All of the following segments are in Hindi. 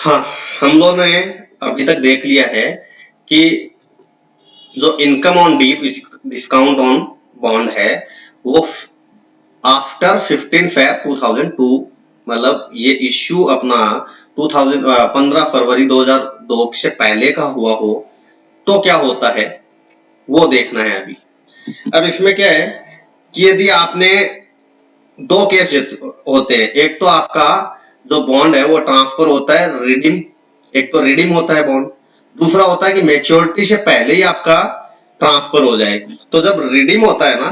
हाँ, हम लोगों ने अभी तक देख लिया है कि जो income on deep discount on bond है वो आफ्टर 15 फेब 2002, मतलब ये इश्यू अपना 15 फरवरी 2002 से पहले का हुआ हो तो क्या होता है वो देखना है अभी। अब इसमें क्या है कि यदि आपने दो केस होते हैं, एक तो आपका जो बॉन्ड है वो ट्रांसफर होता है रिडीम, एक तो रिडीम होता है बॉन्ड, दूसरा होता है कि मैच्योरिटी से पहले ही आपका ट्रांसफर हो जाए। तो जब रिडीम होता है ना,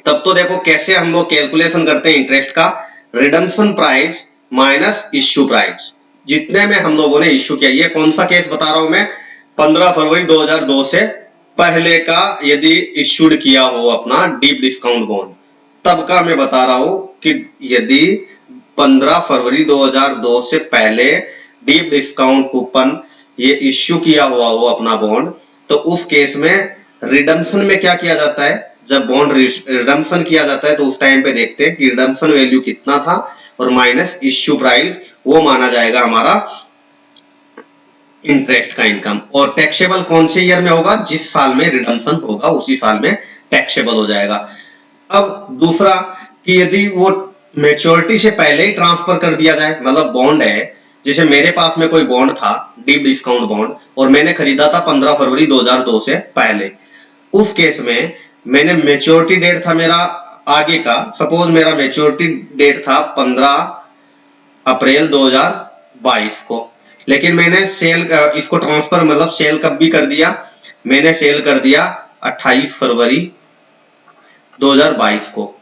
तब तो देखो कैसे हम लोग कैलकुलेशन करते हैं इंटरेस्ट का, redemption price minus issue price, जितने में हम लोगों ने इश्यू किया। ये कौन सा केस बता रहा हूं मैं, 15 फरवरी 2002 से पहले का यदि इश्यूड किया हो अपना डीप डिस्काउंट बॉन्ड, तब का मैं बता रहा हूं कि यदि 15 फरवरी 2002 से पहले डीप डिस्काउंट कूपन ये इश्यू किया हुआ हो अपना बॉन्ड, तो उस केस में रिडम्पशन में क्या किया जाता है, जब बॉन्ड रिडम्पशन किया जाता है तो उस टाइम पे देखते हैं कि रिडम्पशन वैल्यू कितना था और माइनस इश्यू प्राइस, वो माना जाएगा हमारा इंटरेस्ट का इनकम। और टैक्सेबल कौन से ईयर में होगा, जिस साल में रिडम्पशन होगा उसी साल में टैक्सेबल हो जाएगा। अब दूसरा कि यदि वो मैच्योरिटी से पहले ही ट्रांसफर कर दिया जाए, मतलब बॉन्ड है, जैसे मेरे पास में कोई बॉन्ड था डीप डिस्काउंट बॉन्ड और मैंने खरीदा था 15 फरवरी 2002 से पहले, उस केस में मैंने मैच्योरिटी डेट था मेरा आगे का, सपोज मेरा मैच्योरिटी डेट था 15 अप्रैल 2022 को, लेकिन मैंने सेल इसको ट्रांसफर मतलब सेल कब भी कर दिया, मैंने सेल कर दिया 28 फरवरी 2022 को।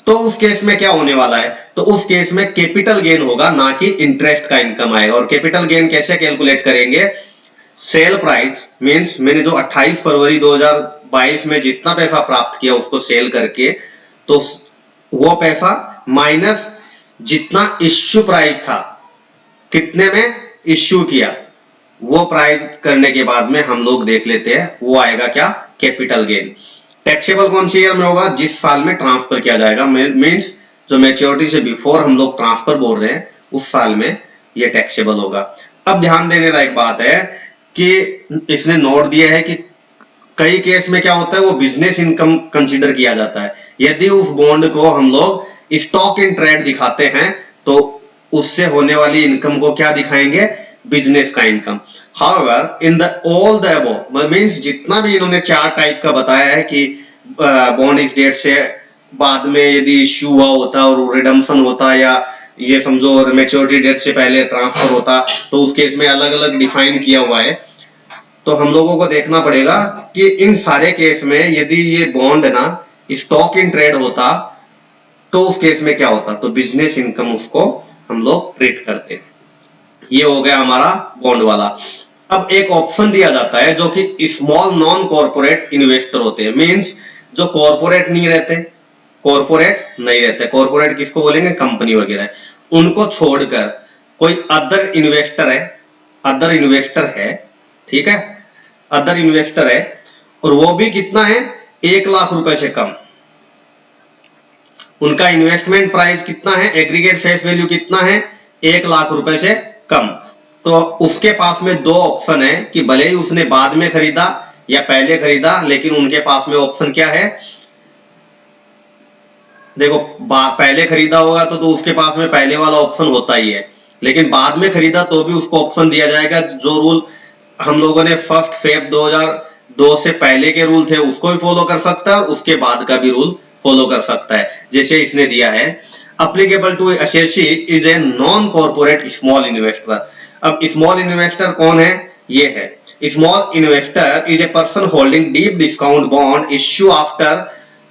तो उस केस में क्या होने वाला है, तो उस केस में कैपिटल गेन होगा, ना कि इंटरेस्ट का इनकम आएगा। और कैपिटल गेन कैसे कैलकुलेट करेंगे, सेल प्राइस मींस मैंने जो 28 फरवरी 2022 में जितना पैसा प्राप्त किया उसको सेल करके, तो वो पैसा माइनस जितना इश्यू प्राइस था, कितने में इश्यू किया, वो प्राइस करने के बाद में हम लोग देख लेते हैं वो आएगा क्या, कैपिटल गेन। टैक्सेबल कौन सी ईयर में होगा, जिस साल में ट्रांसफर किया जाएगा, मींस जो मैच्योरिटी से बिफोर हम लोग ट्रांसफर बोल रहे हैं उस साल में ये टैक्सेबल होगा। अब ध्यान देने लायक बात है कि इसने नोट दिया है कि कई केस में क्या होता है वो बिजनेस इनकम कंसीडर किया जाता है। यदि उस बॉन्ड को हम लोग स्टॉक इन ट्रेड दिखाते हैं तो उससे होने वाली इनकम को क्या दिखाएंगे, बिजनेस का income. However in the all the above means जितना भी इन्होंने चार टाइप का बताया है कि बॉन्ड इस डेट से बाद में यदि इश्यू हुआ होता और रिडम्पशन होता, या ये समझो मैच्योरिटी डेट से पहले ट्रांसफर होता, तो उस केस में अलग अलग डिफाइन किया हुआ है। तो हम लोगों को देखना पड़ेगा कि इन सारे केस में यदि ये बॉन्ड ना स्टॉक इन ट्रेड होता तो उस केस में क्या होता, तो बिजनेस इनकम उसको हम लोग ट्रीट करते। ये हो गया हमारा बॉन्ड वाला। अब एक ऑप्शन दिया जाता है जो कि स्मॉल नॉन कॉर्पोरेट इन्वेस्टर होते हैं, मींस जो कॉर्पोरेट नहीं रहते, कॉर्पोरेट किसको बोलेंगे, कंपनी वगैरह, उनको छोड़कर कोई अदर इन्वेस्टर है, ठीक है, अदर इन्वेस्टर है, और वो भी कितना है, 1 लाख रुपए से कम। उनका इन्वेस्टमेंट प्राइस कितना है, एग्रीगेट फेस वैल्यू कितना है, 1 लाख रुपए से कम। तो उसके पास में दो ऑप्शन है कि भले ही उसने बाद में खरीदा या पहले खरीदा, लेकिन उनके पास में ऑप्शन क्या है, देखो पहले खरीदा होगा तो उसके पास में पहले वाला ऑप्शन होता ही है, लेकिन बाद में खरीदा तो भी उसको ऑप्शन दिया जाएगा। जो रूल हम लोगों ने 1 फेब 2002 से पहले के रूल थे उसको भी फॉलो कर सकता है और उसके बाद का भी रूल फॉलो कर सकता है, जैसे इसने दिया है applicable to SSC is a non corporate small investor. अब स्मॉल इन्वेस्टर कौन है, ये है small investor is a person holding deep discount bond issue after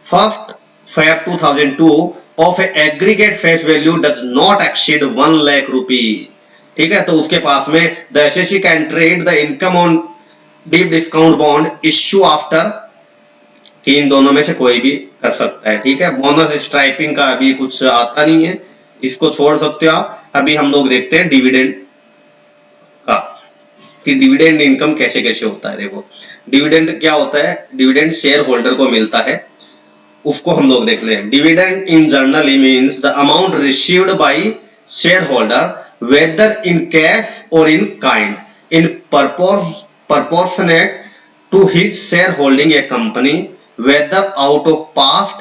1 Feb 2002 of a aggregate face value does not exceed 1 lakh rupee। ठीक है, तो उसके पास में the assessee can trade the income on deep discount bond issue after, कि इन दोनों में से कोई भी कर सकता है। ठीक है, बोनस स्ट्राइपिंग का अभी कुछ आता नहीं है, इसको छोड़ सकते हो आप। अभी हम लोग देखते हैं डिविडेंड का, कि डिविडेंड इनकम कैसे कैसे होता है। देखो डिविडेंड क्या होता है, डिविडेंड शेयर होल्डर को मिलता है, उसको हम लोग देख रहे हैं। Dividend in generally means the amount received by share holder whether in cash और in kind in proportionate to his shareholding a company, whether out of past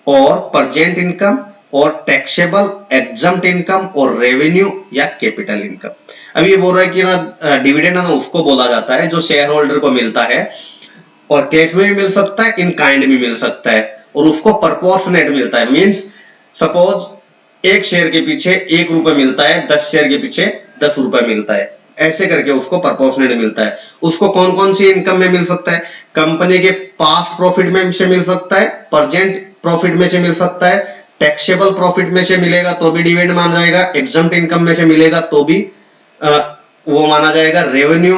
or present income or taxable exempt income और revenue या capital income। अब ये बोल रहा है कि ना डिविडेंड ना उसको बोला जाता है जो शेयर होल्डर को मिलता है, और कैश में भी मिल सकता है, इन काइंड भी मिल सकता है, और उसको प्रपोर्शनेट मिलता है। मींस सपोज एक शेयर के पीछे 1 रुपए मिलता है, 10 शेयर के पीछे 10 रुपए मिलता है, ऐसे करके उसको प्रपोर्शनेट मिलता है। उसको कौन कौन सी इनकम में मिल सकता है? कंपनी के पास्ट प्रॉफिट में से मिल सकता है, प्रेजेंट प्रॉफिट में से मिल सकता है, टैक्सेबल प्रॉफिट में से मिलेगा तो भी डिविडेंड माना जाएगा, एग्जम्प्ट इनकम में से मिलेगा तो भी वो माना जाएगा, रेवेन्यू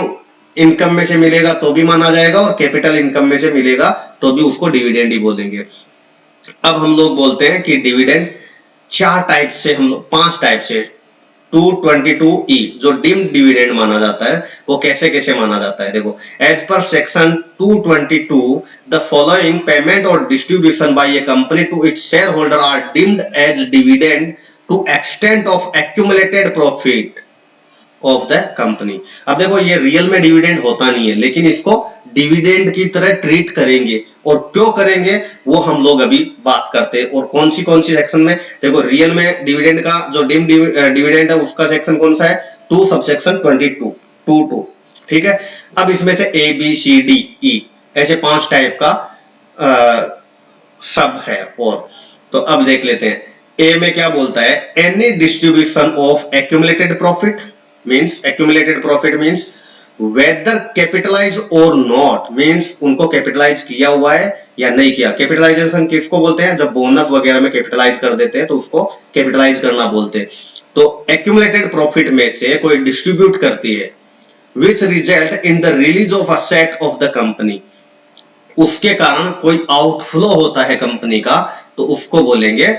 इनकम में से मिलेगा तो भी माना जाएगा, और कैपिटल इनकम में से मिलेगा तो भी उसको डिविडेंड ही बोलेंगे। अब हम लोग बोलते हैं कि डिविडेंड 4 टाइप से, हम लोग 5 टाइप से 222E जो डीम्ड डिविडेंड माना जाता है, वो कैसे कैसे माना जाता है। देखो, as per section 222 the following payment और distribution by a company to its share holder are deemed as dividend to extent of accumulated profit of the company. अब देखो, ये रियल में डिविडेंड होता नहीं है, लेकिन इसको डिविडेंड की तरह ट्रीट करेंगे, और क्यों करेंगे वो हम लोग अभी बात करते हैं। और कौन सी सेक्शन में? देखो, रियल में डिविडेंड का जो डीम्ड डिविडेंड है उसका सेक्शन कौन सा है? 2 सबसेक्शन 22 ठीक है। अब इसमें से A B C D E ऐसे 5 टाइप का सब है। और तो अब देख लेते हैं, ए में क्या बोलता है? Any distribution of accumulated profit means, accumulated profit means whether capitalize और नॉट, मींस उनको कैपिटलाइज किया हुआ है या नहीं किया। कैपिटलाइजेशन किसको बोलते हैं? जब बोनस वगैरह में कैपिटलाइज कर देते हैं तो उसको कैपिटलाइज करना बोलते हैं। तो एक्यूमुलेटेड प्रॉफिट में से कोई डिस्ट्रीब्यूट करती है, which result in the release of asset of the company, उसके कारण कोई आउटफ्लो होता है कंपनी का, तो उसको बोलेंगे,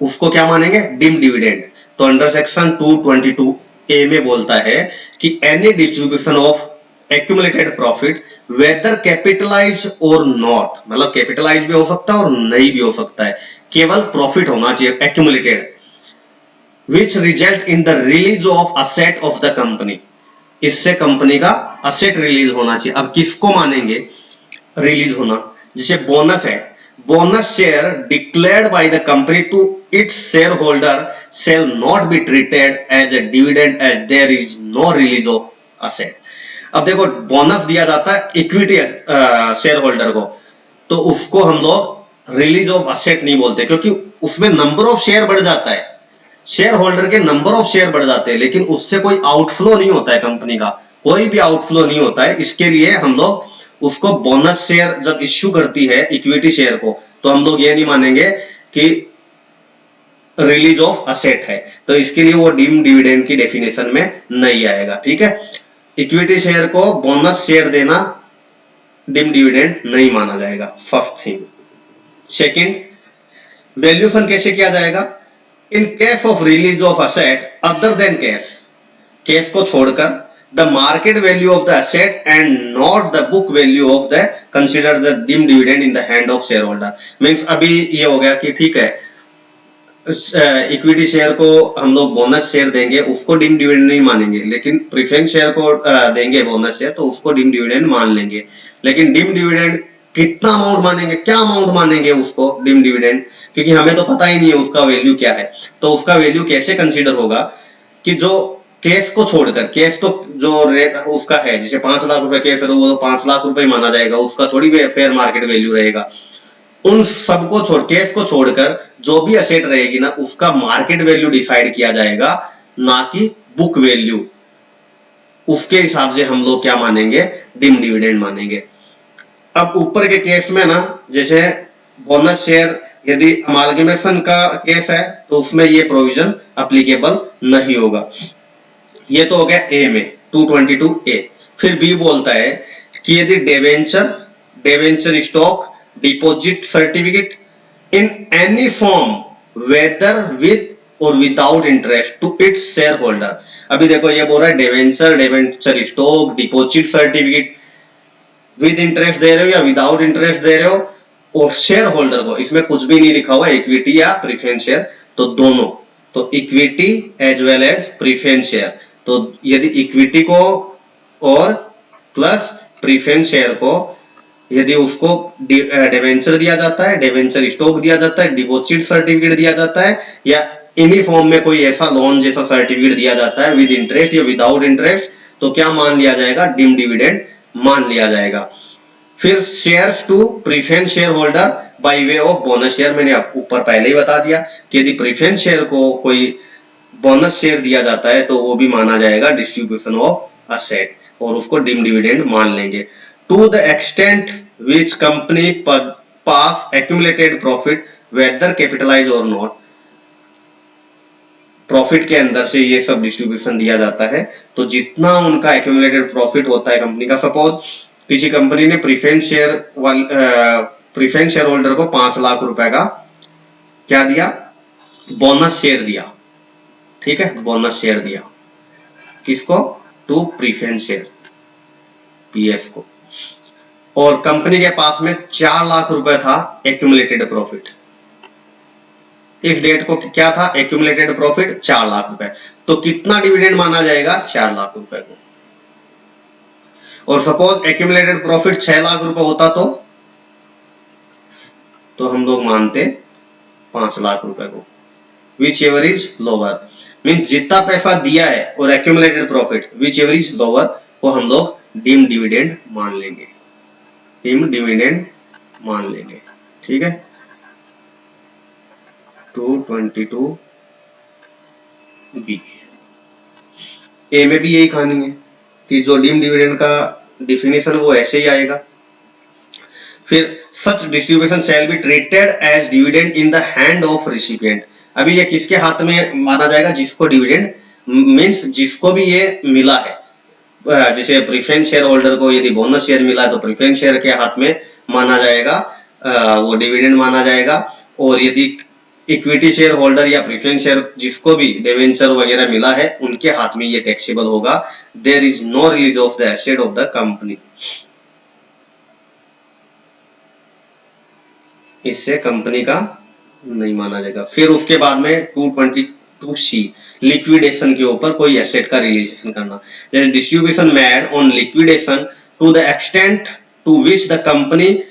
उसको क्या मानेंगे? Deemed dividend. तो अंडर सेक्शन 222A में बोलता है कि any distribution of accumulated profit whether capitalize और नॉट, मतलब कैपिटलाइज भी हो सकता है और नहीं भी हो सकता है, केवल प्रॉफिट होना चाहिए accumulated, which result in the release of asset of the company, इससे कंपनी का असेट रिलीज होना चाहिए। अब किसको मानेंगे रिलीज होना? जैसे बोनस है, bonus share declared by the company to its shareholder shall not be treated as a dividend as there is no release of asset। अब देखो, बोनस दिया जाता है इक्विटी शेयर होल्डर को, तो उसको हम लोग रिलीज ऑफ असेट नहीं बोलते, क्योंकि उसमें नंबर ऑफ शेयर बढ़ जाता है, शेयर होल्डर के नंबर ऑफ शेयर बढ़ जाते हैं, लेकिन उससे कोई आउटफ्लो नहीं होता है, कंपनी का कोई भी आउटफ्लो नहीं होता है। इसके लिए हम लोग उसको बोनस शेयर जब इश्यू करती है इक्विटी शेयर को, तो हम लोग ये नहीं मानेंगे कि रिलीज ऑफ असेट है, तो इसके लिए वो डीम्ड डिविडेंड की डेफिनेशन में नहीं आएगा। ठीक है, इक्विटी शेयर को बोनस शेयर देना डीम्ड डिविडेंड नहीं माना जाएगा, फर्स्ट थिंग। सेकंड, वैल्यूएशन कैसे किया जाएगा? In case of release of asset other than cash, cash को छोड़कर, the market value of the asset and not the book value of the consider the deemed dividend in the hand of shareholder। Means अभी ये हो गया कि ठीक है, इक्विटी शेयर को हम लोग बोनस शेयर देंगे, उसको डीम्ड डिविडेंड नहीं मानेंगे, लेकिन प्रेफरेंस शेयर को देंगे बोनस शेयर, तो उसको डीम्ड डिविडेंड मान लेंगे। लेकिन डीम्ड डिविडेंड कितना अमाउंट मानेंगे, क्या अमाउंट मानेंगे उसको डीम्ड डिविडेंड, क्योंकि हमें तो पता ही नहीं है उसका वैल्यू क्या है। तो उसका वैल्यू कैसे कंसीडर होगा कि जो केस को छोड़कर, केस तो जो रेट उसका है, जैसे 5 लाख रुपए केस है तो वो तो 5 लाख रुपए माना जाएगा, उसका थोड़ी फेयर मार्केट वैल्यू रहेगा। उन सबको छोड़, केस को छोड़कर जो भी असेट रहेगी ना, उसका मार्केट वैल्यू डिसाइड किया जाएगा, ना कि बुक वैल्यू। उसके हिसाब से हम लोग क्या मानेंगे? डीम्ड डिविडेंड मानेंगे। अब ऊपर के केस में ना, जैसे बोनस शेयर यदि अमालगमेशन का केस है तो उसमें ये प्रोविजन एप्लीकेबल नहीं होगा। ये तो हो गया ए में 222A। फिर बी बोलता है कि यदि debenture stock, deposit certificate in any form whether with और without interest to its share holder. अभी देखो, ये बोल रहा है debenture stock, deposit certificate with interest दे रहे हो या विदाउट इंटरेस्ट दे रहे हो, और शेयर होल्डर को, इसमें कुछ भी नहीं लिखा हुआ इक्विटी या प्रेफरेंस शेयर, तो दोनों तो equity as well as preference share. तो यदि इक्विटी को और प्लस प्रीफरेंस शेयर को यदि उसको डिवेंचर दिया जाता है, डिवेंचर स्टॉक दिया जाता है, डिपॉजिट सर्टिफिकेट दिया जाता है, या इन्हीं फॉर्म में कोई ऐसा लोन जैसा सर्टिफिकेट दिया जाता है विद इंटरेस्ट या विदाउट इंटरेस्ट, तो क्या मान लिया जाएगा? डीम्ड डिविडेंड मान लिया जाएगा। फिर shares to preference share holder by way of bonus share, मैंने आपको ऊपर पहले ही बता दिया कि यदि प्रीफरेंस शेयर को कोई बोनस शेयर दिया जाता है तो वो भी माना जाएगा डिस्ट्रीब्यूशन ऑफ असेट और उसको डीम्ड डिविडेंड मान लेंगे। To the extent which company pass accumulated profit whether capitalize और नॉट, प्रॉफिट के अंदर से ये सब डिस्ट्रीब्यूशन दिया जाता है। तो जितना उनका एक्यूमुलेटेड प्रॉफिट होता है कंपनी का, सपोज किसी कंपनी ने प्रीफरेंस शेयर होल्डर को 5 लाख रुपए का क्या दिया? बोनस शेयर दिया, ठीक है, बोनस शेयर दिया किसको? टू प्रीफरेंस शेयर पीएस को, और कंपनी के पास में 4 लाख रुपए था एक्यूमुलेटेड प्रॉफिट। इस डेट को क्या था? एक्यूमुलेटेड प्रॉफिट 4 लाख रुपए। तो कितना डिविडेंड माना जाएगा? 4 लाख रुपए को। और सपोज एक्यूमुलेटेड प्रॉफिट 6 लाख रुपए होता तो हम लोग मानते 5 लाख रुपए को। Which ever is lower, means जितना पैसा दिया है और accumulated profit which ever is lower को हम लोग डीम्ड डिविडेंड मान लेंगे, डीम्ड डिविडेंड मान लेंगे, ठीक है। 222B ए में भी यही कहानी है कि जो डीम्ड डिविडेंड का डिफिनेशन वो ऐसे ही आएगा। फिर such distribution shall be treated as dividend in the hand of recipient. अभी ये किसके हाथ में माना जाएगा? जिसको डिविडेंड मीन्स जिसको भी ये मिला है, जैसे प्रीफरेंस शेयर होल्डर को यदि बोनस शेयर मिला है तो प्रीफरेंस शेयर के हाथ में माना जाएगा, वो डिविडेंड माना जाएगा। और यदि इक्विटी शेयर होल्डर या प्रीफरेंस शेयर जिसको भी डिवेंचर वगैरह मिला है उनके हाथ में ये टैक्सेबल होगा। There is no release of the asset of the company, इससे कंपनी का नहीं माना जाएगा। फिर उसके बाद में 222C लिक्विडेशन के ऊपर कोई एसेट का रिलीजेशन करना, जैसे distribution made on liquidation to the extent to which the company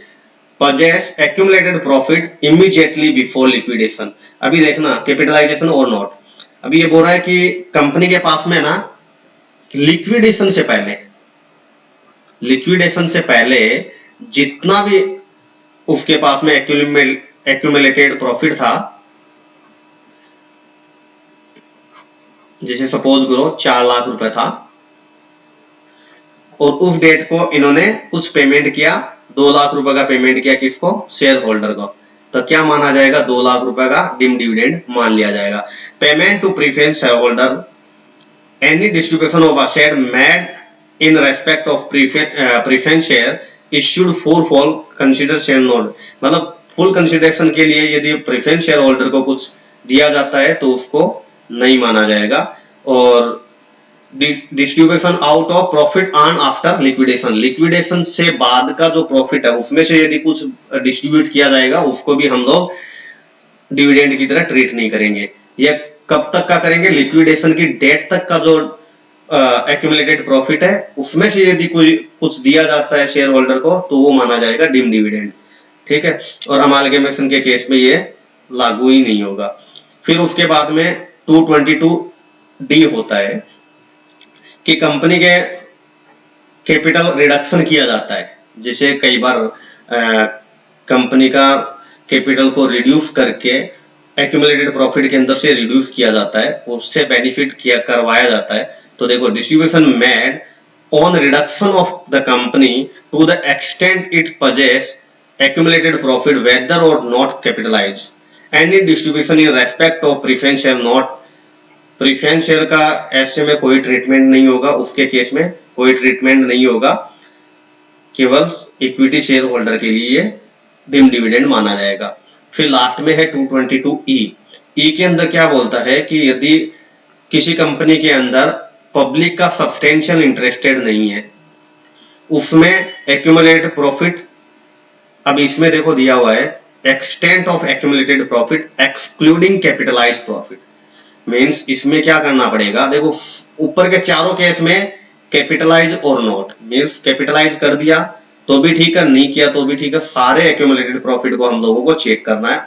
possess accumulated profit immediately before liquidation। अभी देखना कैपिटलाइजेशन और नॉट, अभी ये बोल रहा है कि कंपनी के पास में ना लिक्विडेशन से पहले जितना भी उसके पास में एक्यूमुलेटेड प्रॉफिट था, जैसे सपोज करो 4 लाख रुपए था और उस डेट को इन्होंने कुछ पेमेंट किया, 2 लाख रुपए का पेमेंट किया किसको? शेयर होल्डर को, तो क्या माना जाएगा? 2 लाख रुपए का डीम्ड डिविडेंड मान लिया जाएगा। Payment to preference share holder, any distribution of asset made in respect of preference share issued for fall consider share not, मतलब फुल कंसीडरेशन के लिए यदि प्रीफरेंस शेयर होल्डर को कुछ दिया जाता है तो उसको नहीं माना जाएगा। और distribution out of profit earn after liquidation, liquidation से बाद का जो प्रॉफिट है उसमें से यदि कुछ डिस्ट्रीब्यूट किया जाएगा उसको भी हम लोग डिविडेंड की तरह ट्रीट नहीं करेंगे। ये कब तक का करेंगे? लिक्विडेशन की डेट तक का जो एक्यूमुलेटेड प्रॉफिट है उसमें से यदि कुछ दिया जाता है शेयर होल्डर को तो वो माना जाएगा डीम्ड डिविडेंड, ठीक है। और अमालगमेशन के केस में ये लागू ही नहीं होगा। फिर उसके बाद में 222D होता है कि कंपनी के कैपिटल रिडक्शन किया जाता है, जैसे कई बार कंपनी का कैपिटल को रिड्यूस करके एक्यूमुलेटेड प्रॉफिट के अंदर से रिड्यूस किया जाता है, उससे बेनिफिट करवाया जाता है। तो देखो distribution made on reduction of the company to the extent it possess accumulated profit whether और not capitalize, any distribution in respect of preference share not, preference share का ऐसे में कोई ट्रीटमेंट नहीं होगा, उसके केस में कोई ट्रीटमेंट नहीं होगा, केवल इक्विटी शेयर होल्डर के लिए डीम्ड डिविडेंड माना जाएगा। फिर लास्ट में है 222E के अंदर क्या बोलता है कि यदि किसी कंपनी के अंदर पब्लिक का सब्सटेंशियल इंटरेस्टेड नहीं है, उसमें एक्यूमुलेटेड प्रॉफिट, अब इसमें देखो दिया हुआ है extent of accumulated profit excluding capitalised profit, means इसमें क्या करना पड़ेगा, देखो ऊपर के चारों केस में कैपिटलाइज और नॉट, मीन्स कैपिटलाइज कर दिया तो भी ठीक है, नहीं किया तो भी ठीक है, सारे एक्यूमुलेटेड प्रॉफिट को हम लोगों को चेक करना है,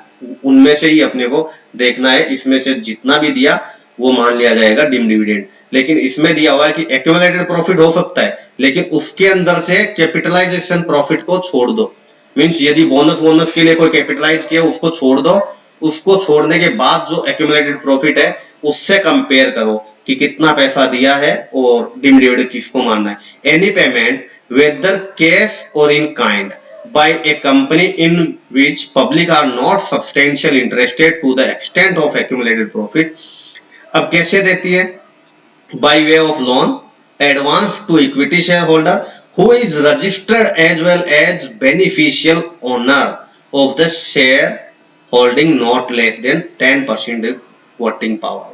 उनमें से ही अपने को देखना है, इसमें से जितना भी दिया वो मान लिया जाएगा डिम डिविडेंड। लेकिन इसमें दिया हुआ है कि एक्यूमुलेटेड प्रॉफिट हो सकता है, लेकिन उसके अंदर से कैपिटलाइजेशन प्रॉफिट को छोड़ दो, मीन्स यदि बोनस के लिए कोई कैपिटलाइज किया उसको छोड़ दो, उसको छोड़ने के बाद जो एक्यूमुलेटेड प्रॉफिट है उससे कंपेयर करो कि कितना पैसा दिया है और डिम डिविडेंड किसको मानना है। एनी पेमेंट वेदर कैश और in kind by a company in which public are not substantially interested to the extent of accumulated profit। अब कैसे देती है, by way of loan, advance to equity shareholder who is registered as well as beneficial owner of the share holding not less than 10% voting power।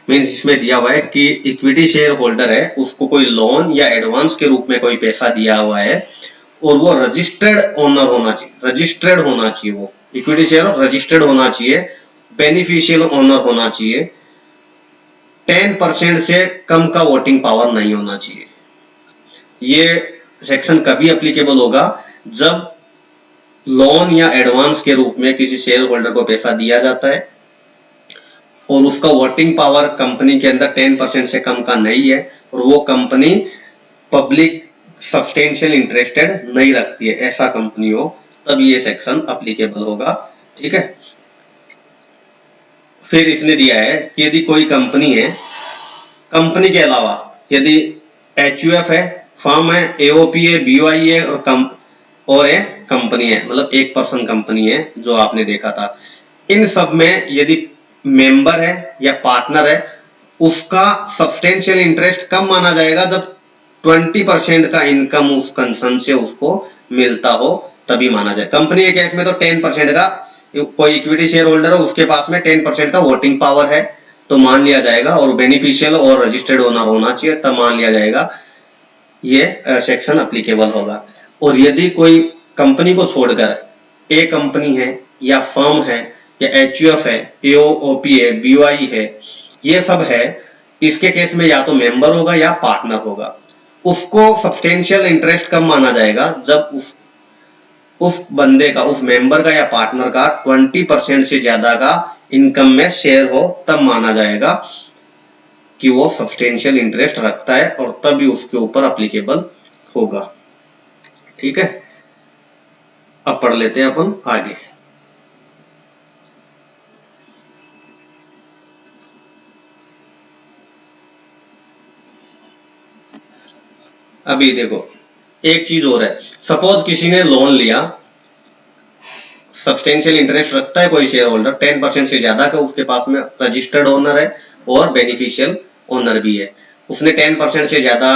Means इसमें दिया हुआ है कि इक्विटी शेयर होल्डर है, उसको कोई लोन या एडवांस के रूप में कोई पैसा दिया हुआ है और वो रजिस्टर्ड ओनर होना चाहिए, रजिस्टर्ड होना चाहिए, वो इक्विटी शेयर रजिस्टर्ड होना चाहिए, बेनिफिशियल ओनर होना चाहिए, 10% से कम का वोटिंग पावर नहीं होना चाहिए। ये सेक्शन कभी एप्लीकेबल होगा जब लोन या एडवांस के रूप में किसी शेयर होल्डर को पैसा दिया जाता है और उसका वोटिंग पावर कंपनी के अंदर 10% से कम का नहीं है और वो कंपनी पब्लिक सब्सटेंशियल इंटरेस्टेड नहीं रखती है, ऐसा कंपनी हो, तब ये सेक्शन एप्लीकेबल होगा। ठीक है, फिर इसने दिया है कि यदि कोई कंपनी है, कंपनी के अलावा यदि एचयूएफ है, फर्म है, एओपी है, बीओआई है और है कंपनी है, मतलब एक पर्सन कंपनी है जो आपने देखा था, इन सब में यदि मेंबर है या पार्टनर है, उसका सब्सटेंशियल इंटरेस्ट कब माना जाएगा, जब 20% का इनकम उस कंसर्न से उसको मिलता हो तभी माना जाए। कंपनी के केस में तो 10% का, कोई इक्विटी शेयर होल्डर है उसके पास में 10% का वोटिंग पावर है तो मान लिया जाएगा, और बेनिफिशियल और रजिस्टर्ड ओनर होना चाहिए तब मान लिया जाएगा, ये सेक्शन एप्लीकेबल होगा। और यदि कोई कंपनी को छोड़कर ए कंपनी है या फर्म है या एचयूएफ है, एओपी है, बीओआई है, ये सब है, इसके केस में या तो मेंबर होगा या पार्टनर होगा। उसको सब्सटेंशियल इंटरेस्ट कब माना जाएगा, जब उस बंदे का, उस मेंबर का या पार्टनर का 20% से ज्यादा का इनकम में शेयर हो, तब माना जाएगा कि वो सब्सटेंशियल इंटरेस्ट रखता है और तभी उसके ऊपर एप्लीकेबल होगा। ठीक है, अब पढ़ लेते हैं अपन आगे। अभी देखो एक चीज और है, सपोज किसी ने लोन लिया, सब्सटेंशियल इंटरेस्ट रखता है कोई शेयर होल्डर 10% से ज्यादा का, उसके पास में रजिस्टर्ड ओनर है और बेनिफिशियल ओनर भी है, उसने 10% से ज्यादा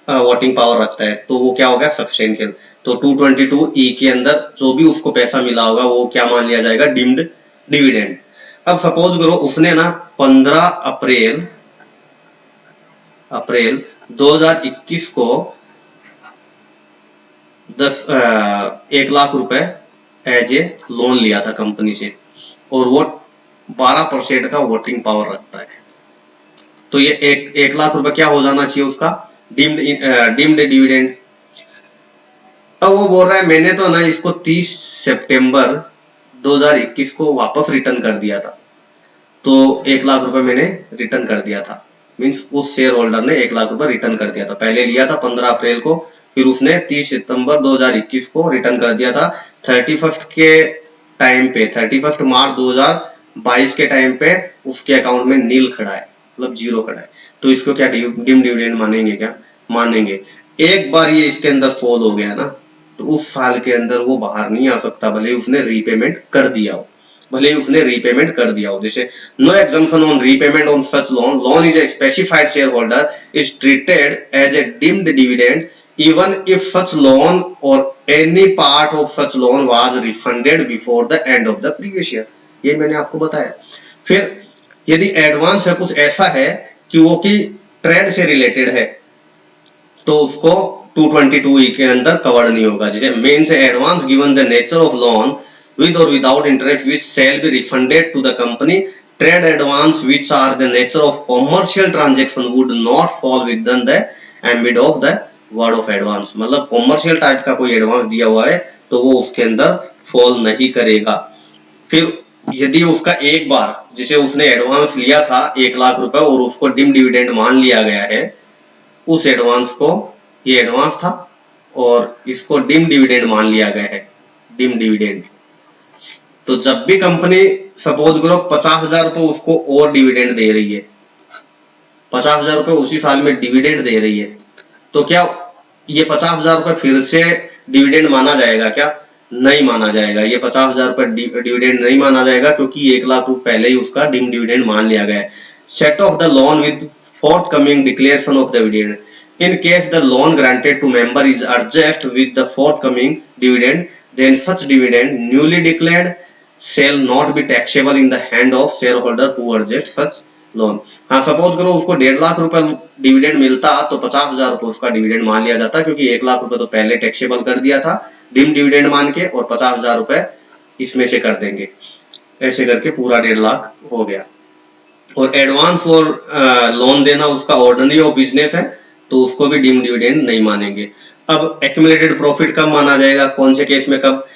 वोटिंग पावर रखता है, तो वो क्या हो गया, सब्सटेंशियल। तो 222E के अंदर जो भी उसको पैसा मिला होगा वो क्या मान लिया जाएगा, डीम्ड डिविडेंड। अब सपोज करो उसने ना 15 अप्रैल 2021 को 1 लाख रुपए एज ए लोन लिया था कंपनी से और वो 12% का वोटिंग पावर रखता है, तो ये 1 लाख रुपए क्या हो जाना चाहिए उसका, डीम्ड डिविडेंड। अब वो बोल रहा है मैंने तो ना इसको 30 सितंबर 2021 को वापस रिटर्न कर दिया था, तो 1 लाख रुपए मैंने रिटर्न कर दिया था, मीन्स उस शेयर होल्डर ने 1 लाख रुपए रिटर्न कर दिया था, पहले लिया था 15 अप्रैल को, फिर उसने 30 सितंबर 2021 को रिटर्न कर दिया था। 31 के टाइम पे, 31 मार्च 2022 के टाइम पे उसके अकाउंट में नील खड़ा है, मतलब जीरो खड़ा है, तो इसको क्या डीम्ड डिविडेंड मानेंगे, क्या मानेंगे। एक बार ये इसके अंदर फॉल हो गया ना, तो उस साल के अंदर वो बाहर नहीं आ सकता, भले उसने रीपेमेंट कर दिया हो, जैसे no exemption on repayment on such loan is a specified share holder is treated as a deemed dividend even if such loan or any part of such loan was refunded before the end of the previous year। ये मैंने आपको बताया। फिर यदि एडवांस है, कुछ ऐसा है कि वो की ट्रेड से रिलेटेड है, तो उसको 222E के अंदर कवर्ड नहीं होगा। जैसे मेन से advance given the nature of loan with or without interest which shall be refunded to the company trade advance which are the nature of commercial transaction would not fall within the ambit of the word of advance। मतलब कॉमर्शियल टाइप का कोई एडवांस दिया हुआ है तो वो उसके अंदर फॉल नहीं करेगा। फिर यदि उसका एक बार जिसे उसने एडवांस लिया था 1,00,000 रुपए और उसको डिम डिविडेंड मान लिया गया है, उस एडवांस को, ये एडवांस था और इसको डिम डिविडेंड मान लिया गया है, डिम डिविडेंड। तो जब भी कंपनी सपोज करो 50,000 रुपए उसको और डिविडेंड दे रही है, 50,000 रुपए उसी साल में डिविडेंड दे रही है, तो क्या ये 50,000 रुपए फिर से डिविडेंड माना जाएगा क्या? नहीं माना जाएगा। ये 50,000 रुपए डिविडेंड नहीं माना जाएगा क्योंकि 1,00,000 रुपए पहले ही उसका डिम डिविडेंड मान लिया गया है। Set of the loan with forthcoming declaration of the dividend. In case the loan granted to member is adjusted with the forthcoming dividend, then such dividend newly declared shall not be taxable in the hand of shareholder who adjusts such loan। हाँ, सपोज करो उसको 1,50,000 रुपए डिविडेंड मिलता तो 50,000 रुपए उसका डिविडेंड मान लिया जाता, क्योंकि 1,00,000 रुपए तो पहले टैक्सेबल कर दिया था डिम डिविडेंड मान के, और 50,000 रुपए इसमें से कर देंगे। ऐसे करके पूरा 1,50,000 हो गया। और एडवांस और लोन देना उसका ऑर्डिनरी ऑफ बिजनेस है तो उसको भी डिम डिविडेंड नहीं मानेंगे। अब एक्यूमुलेटेड प्रॉफिट कब माना जाएगा, कौन से केस में, कब?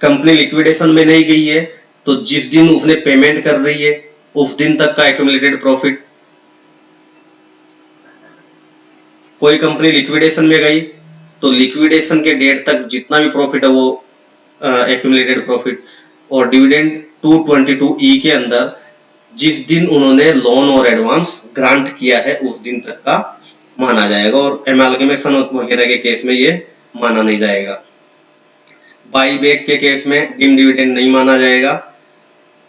कंपनी लिक्विडेशन में नहीं गई है तो जिस दिन उसने पेमेंट कर रही है उस दिन तक का एक्यूमुलेटेड प्रॉफिट। कोई कंपनी लिक्विडेशन में गई तो लिक्विडेशन के डेट तक जितना भी प्रॉफिट है वो एक्यूमुलेटेड प्रॉफिट। और डिविडेंड 222E के अंदर जिस दिन उन्होंने लोन और एडवांस ग्रांट किया है उस दिन तक का माना जाएगा, और एमालगमेशन वगैरह के केस में ये माना नहीं जाएगा। बाई बैक के केस में डिम डिविडेंड नहीं माना जाएगा,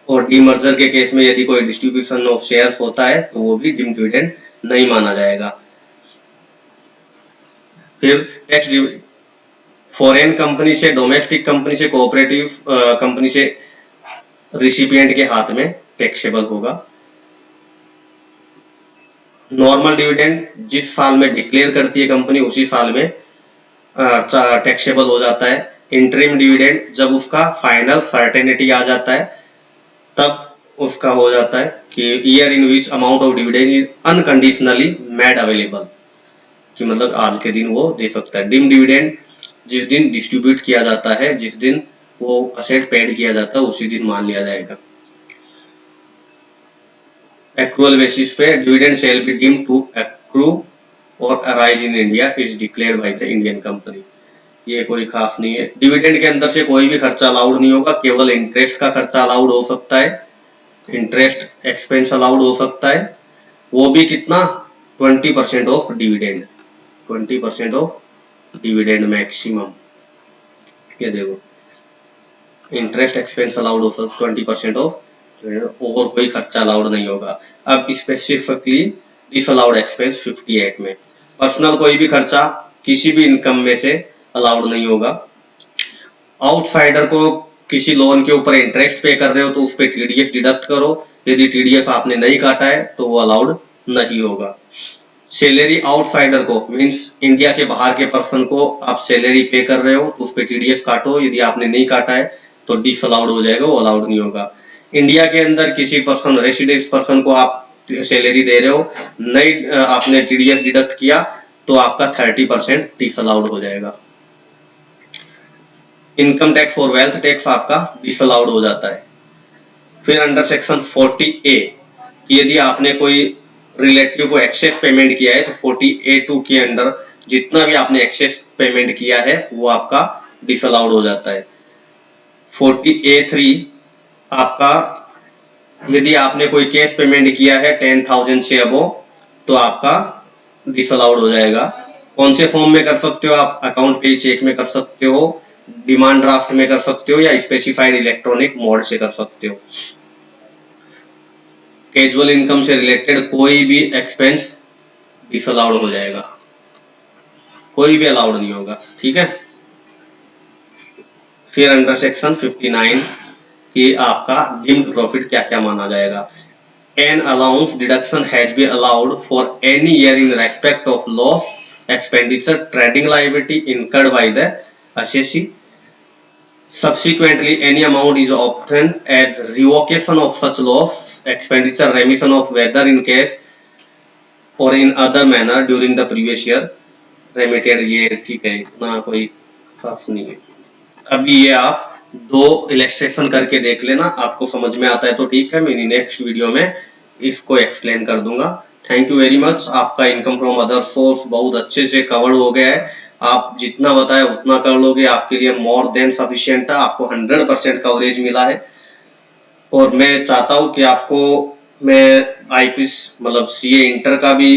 और डीमर्जर के केस में यदि कोई डिस्ट्रीब्यूशन ऑफ शेयर्स होता है तो वो भी डिम डिविडेंड नहीं माना जाएगा। फिर टैक्स फॉरेन कंपनी से, डोमेस्टिक कंपनी से, कोऑपरेटिव कंपनी से रिसिपिएंट के हाथ में टैक्सेबल होगा। नॉर्मल डिविडेंड जिस साल में डिक्लेयर करती है कंपनी उसी साल में टैक्सेबल हो जाता है। इंटरिम डिविडेंड जब उसका फाइनल सर्टेनिटी आ जाता है तब उसका हो जाता है कि year in which amount of dividend is unconditionally made available, कि मतलब आज के दिन वो दे सकता है। डिम डिविडेंड जिस दिन डिस्ट्रीब्यूट किया जाता है, जिस दिन वो असेट पेड किया जाता है उसी दिन मान लिया जाएगा। एक्रूअल बेसिस पे dividend shall be deemed to accrue और arise in India is declared by the Indian company. ये कोई खास नहीं है। डिविडेंड के अंदर से कोई भी खर्चा अलाउड नहीं होगा, केवल इंटरेस्ट का खर्चा अलाउड हो सकता है, इंटरेस्ट एक्सपेंस अलाउड हो सकता है, वो भी कितना, 20% of dividend, 20% of dividend maximum. ये देखो इंटरेस्ट एक्सपेंस अलाउड हो सकता 20% ऑफ, और कोई खर्चा अलाउड नहीं होगा। अब स्पेसिफिकली डिसअलाउड एक्सपेंस 58 में पर्सनल कोई भी खर्चा किसी भी इनकम में से अलाउड नहीं होगा। आउटसाइडर को किसी लोन के ऊपर इंटरेस्ट पे कर रहे हो तो उस पर टीडीएस डिडक्ट करो, यदि टीडीएस आपने नहीं काटा है तो वो अलाउड नहीं होगा। सैलरी आउटसाइडर को मींस इंडिया से बाहर के पर्सन को आप सैलरी पे कर रहे हो तो उस पर टीडीएस काटो, यदि आपने नहीं काटा है तो डिसअलाउड हो जाएगा, वो अलाउड नहीं होगा। इंडिया के अंदर किसी पर्सन, रेसिडेंस पर्सन को आप सैलरी दे रहे हो, नहीं आपने टीडीएस डिडक्ट किया तो आपका 30% डिसअलाउड हो जाएगा। इनकम टैक्स और वेल्थ टैक्स आपका डिसअलाउड हो जाता है। फिर अंडर सेक्शन 40A यदि आपने कोई रिलेटिव को एक्सेस पेमेंट किया है तो 40A2 के अंडर जितना भी आपने एक्सेस पेमेंट किया है वो आपका डिसअलाउड हो जाता है। 40A3 आपका यदि आपने कोई कैश पेमेंट किया है 10,000 से अबो तो आपका डिसअलाउड हो जाएगा। कौन से फॉर्म में कर सकते हो आप? अकाउंट पे चेक में कर सकते हो, डिमांड ड्राफ्ट में कर सकते हो, या स्पेसिफाइड इलेक्ट्रॉनिक मोड से कर सकते हो। कैजुअल इनकम से रिलेटेड कोई भी एक्सपेंस डिसअलाउड हो जाएगा, कोई भी अलाउड नहीं होगा, ठीक है। फिर अंडर सेक्शन 59 कि आपका डीम्ड प्रॉफिट क्या क्या माना जाएगा। An allowance deduction has been allowed for any year in respect of loss, expenditure, trading liability incurred by the assessee, Subsequently, any amount is obtained at revocation of such loss, expenditure, remission of whether in cash or in other manner during the previous year remitted। ये ठीक है, इतना कोई खास नहीं है। अभी ये आप दो इलेस्ट्रेशन करके देख लेना, आपको समझ में आता है तो ठीक है, मेरी नेक्स्ट वीडियो में इसको एक्सप्लेन कर दूंगा। Thank you very much. आपका इनकम फ्रॉम अदर सोर्स बहुत अच्छे से कवर हो गया है। आप जितना बताया उतना कर लोगे, आपके लिए मोर देन सफिशिएंट है। आपको 100% कवरेज मिला है और मैं चाहता हूं कि आपको मैं आईपीएस मतलब सीए इंटर का भी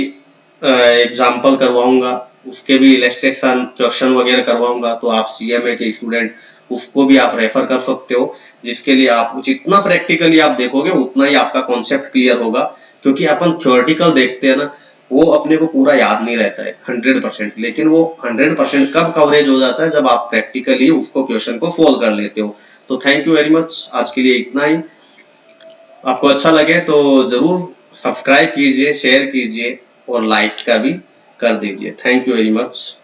एग्जाम्पल करवाऊंगा, उसके भी इलस्ट्रेशन क्वेश्चन वगैरह करवाऊंगा, तो आप सीएमए के स्टूडेंट उसको भी आप रेफर कर सकते हो, जिसके लिए आप जितना प्रैक्टिकली आप देखोगे उतना ही आपका कॉन्सेप्ट क्लियर होगा। क्योंकि अपन थ्योरेटिकल देखते हैं ना, वो अपने को पूरा याद नहीं रहता है 100%, लेकिन वो 100% कब कवरेज हो जाता है जब आप प्रैक्टिकली उसको क्वेश्चन को सोल्व कर लेते हो। तो थैंक यू वेरी मच, आज के लिए इतना ही। आपको अच्छा लगे तो जरूर सब्सक्राइब कीजिए, शेयर कीजिए और लाइक का भी कर दीजिए। Thank you very much.